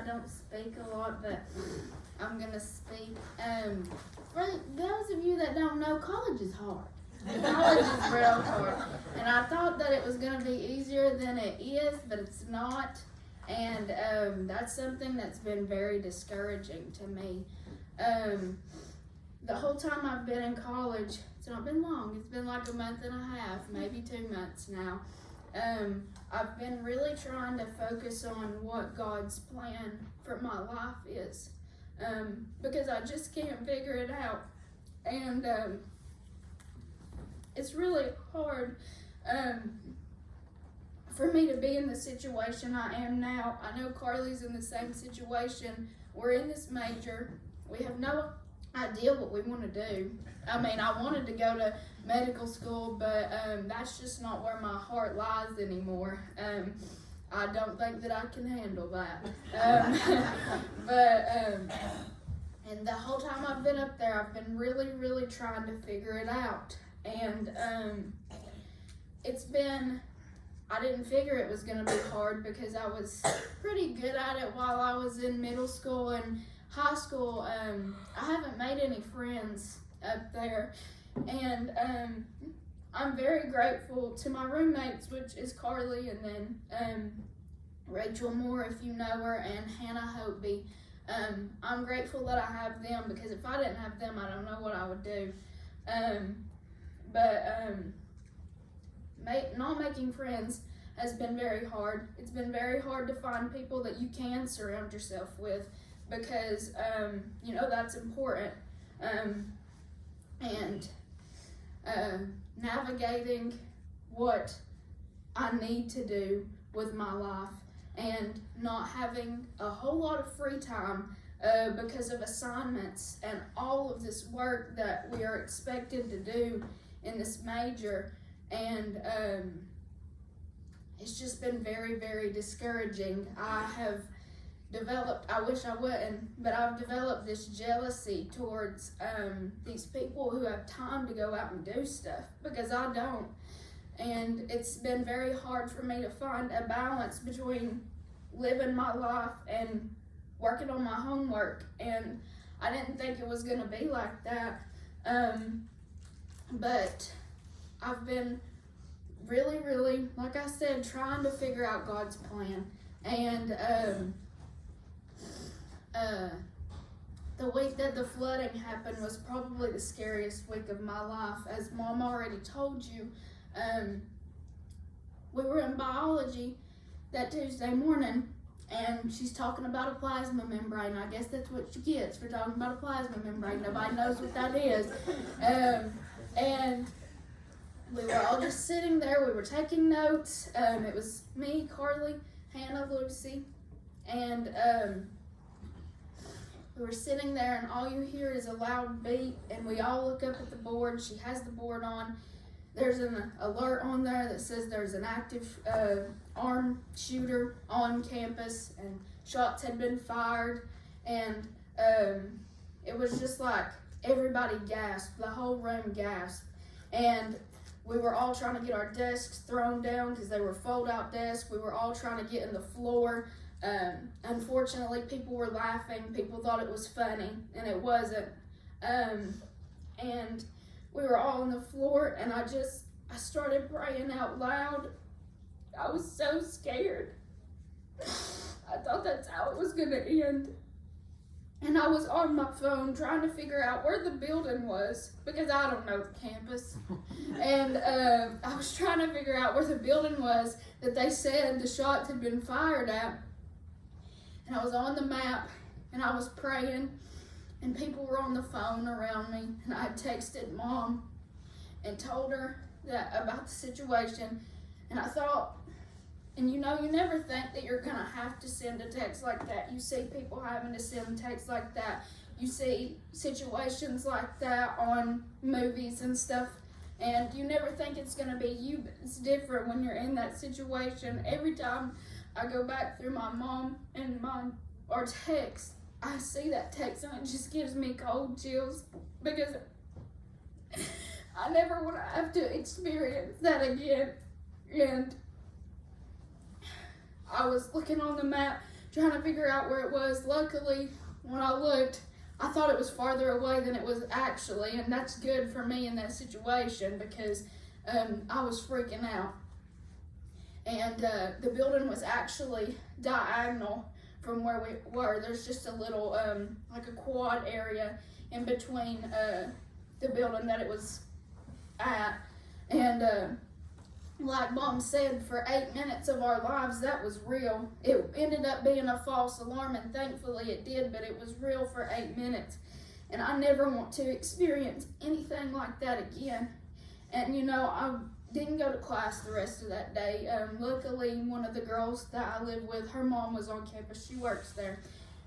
don't speak a lot, but I'm gonna speak. For those of you that don't know, college is hard. College is real hard, and I thought that it was gonna be easier than it is, but it's not. And that's something that's been very discouraging to me. The whole time I've been in college, it's not been long. It's been like a month and a half, maybe 2 months now. I've been really trying to focus on what God's plan for my life is, because I just can't figure it out. And it's really hard for me to be in the situation I am now. I know Carly's in the same situation. We're in this major. We have no idea what we want to do. I mean, I wanted to go to medical school, but that's just not where my heart lies anymore. I don't think that I can handle that. And the whole time I've been up there, I've been really, really trying to figure it out. And it's been, I didn't figure it was going to be hard because I was pretty good at it while I was in middle school and high school. I haven't made any friends up there, and I'm very grateful to my roommates, which is Carly, and then Rachel Moore, if you know her, and Hannah Hopeby. I'm grateful that I have them, because if I didn't have them, I don't know what I would do. Not making friends has been very hard. It's been very hard to find people that you can surround yourself with, because that's important. And navigating what I need to do with my life, and not having a whole lot of free time because of assignments and all of this work that we are expected to do in this major. And it's just been very, very discouraging. I wish I wouldn't, but I've developed this jealousy towards these people who have time to go out and do stuff, because I don't. And it's been very hard for me to find a balance between living my life and working on my homework. And I didn't think it was going to be like that. But I've been really, really, like I said, trying to figure out God's plan. And the week that the flooding happened was probably the scariest week of my life. As Mom already told you, we were in biology that Tuesday morning, and she's talking about a plasma membrane. I guess that's what she gets for talking about a plasma membrane. Nobody knows what that is. And we were all just sitting there. We were taking notes. It was me, Carly, Hannah, Lucy, and we were sitting there, and all you hear is a loud beep, and we all look up at the board. She has the board on. There's an alert on there that says there's an active armed shooter on campus, and shots had been fired. And it was just like everybody gasped. The whole room gasped. And we were all trying to get our desks thrown down because they were fold-out desks. We were all trying to get in the floor. Unfortunately, people were laughing. People thought it was funny, and it wasn't. And we were all on the floor, and I started praying out loud. I was so scared. I thought that's how it was going to end. And I was on my phone trying to figure out where the building was, because I don't know the campus. And I was trying to figure out where the building was that they said the shots had been fired at. And I was on the map, and I was praying, and people were on the phone around me. And I had texted Mom and told her about the situation. And I thought, and you never think that you're going to have to send a text like that. You see people having to send texts like that. You see situations like that on movies and stuff. And you never think it's going to be you, but it's different when you're in that situation. Every time I go back through my mom and our text, I see that text, and it just gives me cold chills, because I never want to have to experience that again. And I was looking on the map trying to figure out where it was. Luckily, when I looked, I thought it was farther away than it was actually, and that's good for me in that situation because I was freaking out. And the building was actually diagonal from where we were. There's just a little, like a quad area in between the building that it was at. And like Mom said, for 8 minutes of our lives, that was real. It ended up being a false alarm, and thankfully it did, but it was real for 8 minutes. And I never want to experience anything like that again. And, you know, I didn't go to class the rest of that day. Luckily, one of the girls that I live with, her mom was on campus. She works there.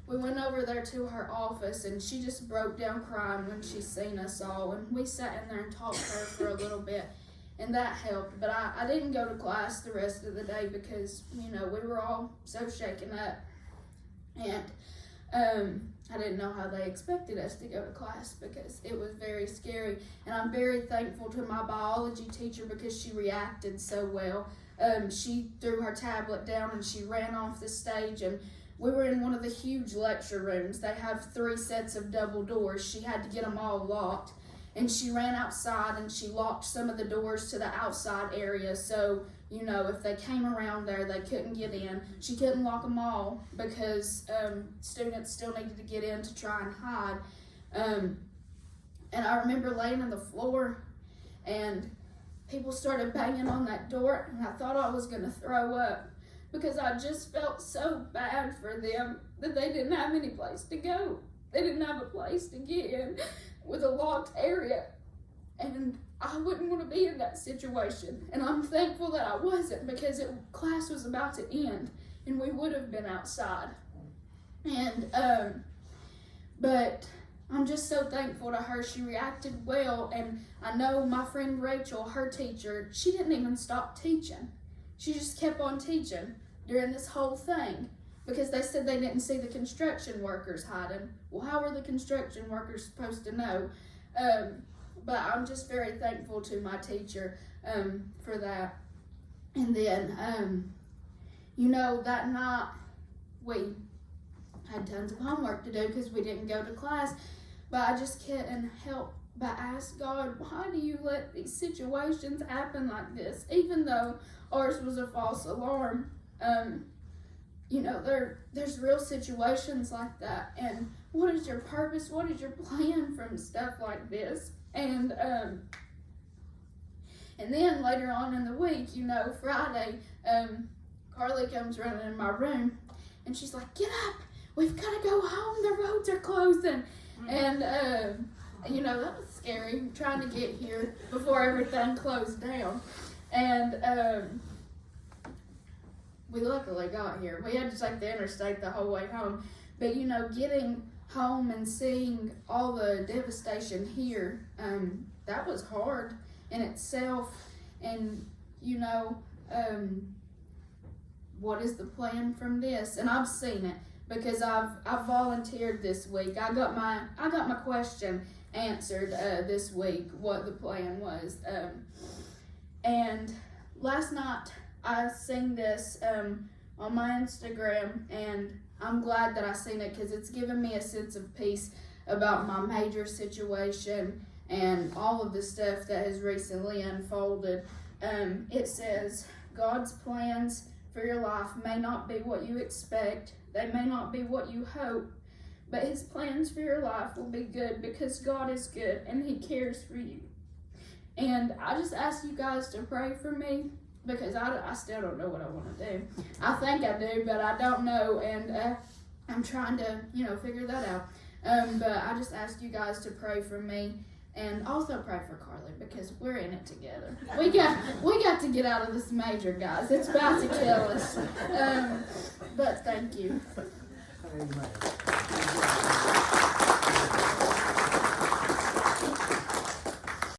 We went over there to her office, and she just broke down crying when she seen us all. And we sat in there and talked to her for a little bit, and that helped. But I didn't go to class the rest of the day because, you know, we were all so shaken up. And I didn't know how they expected us to go to class because it was very scary. And I'm very thankful to my biology teacher because she reacted so well. She threw her tablet down and she ran off the stage, and we were in one of the huge lecture rooms. They have 3 sets of double doors. She had to get them all locked. And she ran outside and she locked some of the doors to the outside area. So, you know, if they came around there, they couldn't get in. She couldn't lock them all because students still needed to get in to try and hide. And I remember laying on the floor and people started banging on that door, and I thought I was going to throw up because I just felt so bad for them that they didn't have any place to go. They didn't have a place to get in with a locked area, and I wouldn't want to be in that situation. And I'm thankful that I wasn't because class was about to end and we would have been outside. And but I'm just so thankful to her. She reacted well, and I know my friend Rachel, her teacher, she didn't even stop teaching. She just kept on teaching during this whole thing because they said they didn't see the construction workers hiding. Well, how were the construction workers supposed to know? But I'm just very thankful to my teacher for that. And then, you know, that night we had tons of homework to do because we didn't go to class. But I just couldn't help but ask God, why do you let these situations happen like this? Even though ours was a false alarm, you know, there's real situations like that. And what is your purpose? What is your plan from stuff like this? And then later on in the week, you know, Friday, Carly comes running in my room and she's like, get up, we've got to go home, the roads are closing. And, you know, that was scary, trying to get here before everything closed down. And we luckily got here. We had to take the interstate the whole way home. But, you know, getting home and seeing all the devastation here, that was hard in itself. And, you know, what is the plan from this? And I've seen it because I've volunteered this week. I got my question answered this week, what the plan was. And last night I seen this on my Instagram, and I'm glad that I seen it because it's given me a sense of peace about my major situation and all of the stuff that has recently unfolded. It says, God's plans for your life may not be what you expect. They may not be what you hope, but His plans for your life will be good because God is good and He cares for you. And I just ask you guys to pray for me because I still don't know what I want to do. I think I do, but I don't know, and I'm trying to, you know, figure that out. But I just ask you guys to pray for me. And also pray for Carly because we're in it together. We got to get out of this major, guys. It's about to kill us. But thank you. Amen.